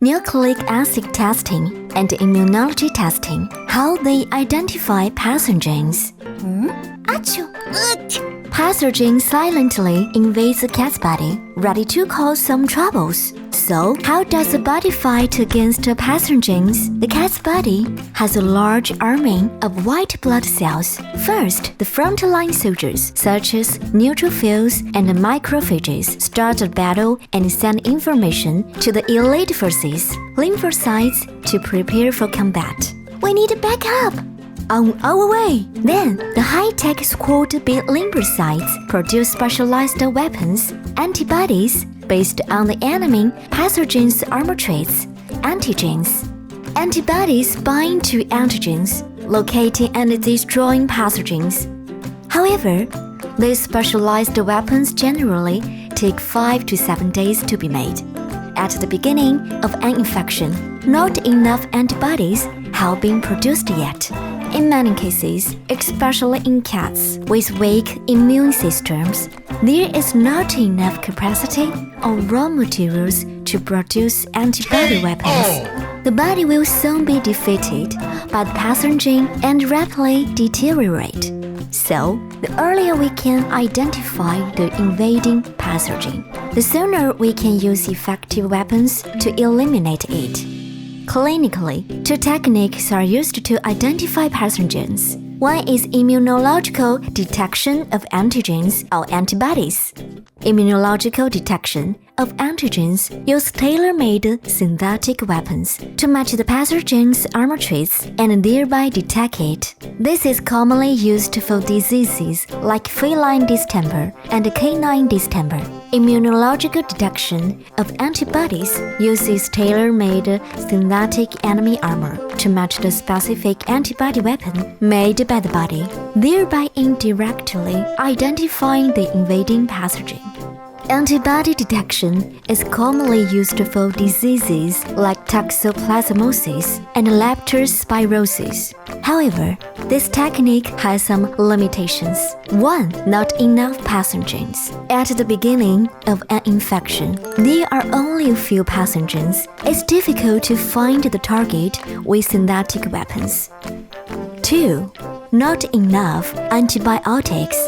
Nucleic acid testing and immunology testing, how they identify pathogens. Pathogen silently invades the cat's body, ready to cause some troubles. So, how does the body fight against the pathogens? The cat's body has a large army of white blood cells. First, the frontline soldiers, such as neutrophils and macrophages, start a battle and send information to the elite forces, lymphocytes, to prepare for combat. We need a backup! On our way! Then, the high-tech squad B lymphocytes produce specialized weapons, antibodies, based on the enemy pathogens' armor traits, antigens. Antibodies bind to antigens, locating and destroying pathogens. However, these specialized weapons generally take 5 to 7 days to be made. At the beginning of an infection, not enough antibodies have been produced yet. In many cases, especially in cats with weak immune systems, there is not enough capacity or raw materials to produce antibody weapons. The body will soon be defeated by the pathogen and rapidly deteriorate. So, the earlier we can identify the invading pathogen, the sooner we can use effective weapons to eliminate it. Clinically, two techniques are used to identify pathogens. One is immunological detection of antigens or antibodies. Immunological detection of antigens use tailor-made synthetic weapons to match the pathogen's armor traits and thereby detect it. This is commonly used for diseases like feline distemper and canine distemper. Immunological detection of antibodies uses tailor-made synthetic enemy armor to match the specific antibody weapon made by the body, thereby indirectly identifying the invading pathogen. Antibody detection is commonly used for diseases like toxoplasmosis and leptospirosis. However, this technique has some limitations. 1. Not enough pathogens. At the beginning of an infection, there are only a few pathogens. It's difficult to find the target with synthetic weapons. 2. Not enough antibiotics.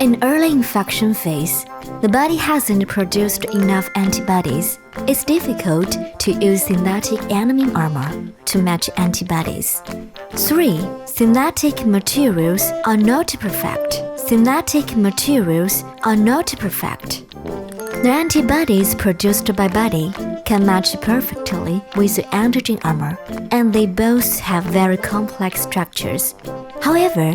In early infection phase, the body hasn't produced enough antibodies. It's difficult to use synthetic enemy armor to match antibodies. 3. Synthetic materials are not perfect. Synthetic materials are not perfect. The antibodies produced by body can match perfectly with the antigen armor, and they both have very complex structures. However,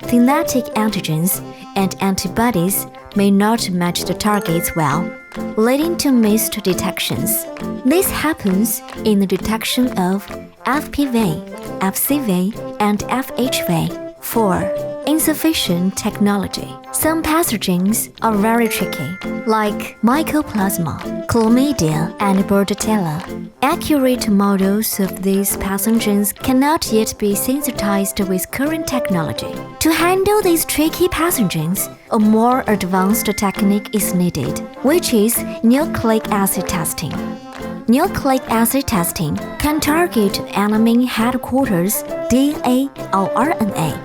synthetic antigens and antibodies may not match the targets well, leading to missed detections. This happens in the detection of FPV, FCV, and FHV. 4. Insufficient technology. Some pathogens are very tricky, like Mycoplasma, Chlamydia, and Bordetella. Accurate models of these pathogens cannot yet be synthesized with current technology. To handle these tricky pathogens, a more advanced technique is needed, which is nucleic acid testing. Nucleic acid testing can target enemy headquarters, DNA or RNA.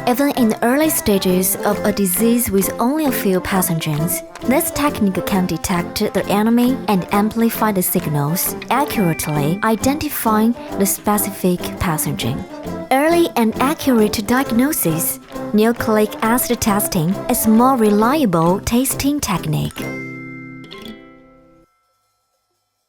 Even in the early stages of a disease with only a few pathogens, this technique can detect the enemy and amplify the signals, accurately identifying the specific pathogen. Early and accurate diagnosis. Nucleic acid testing is a more reliable testing technique.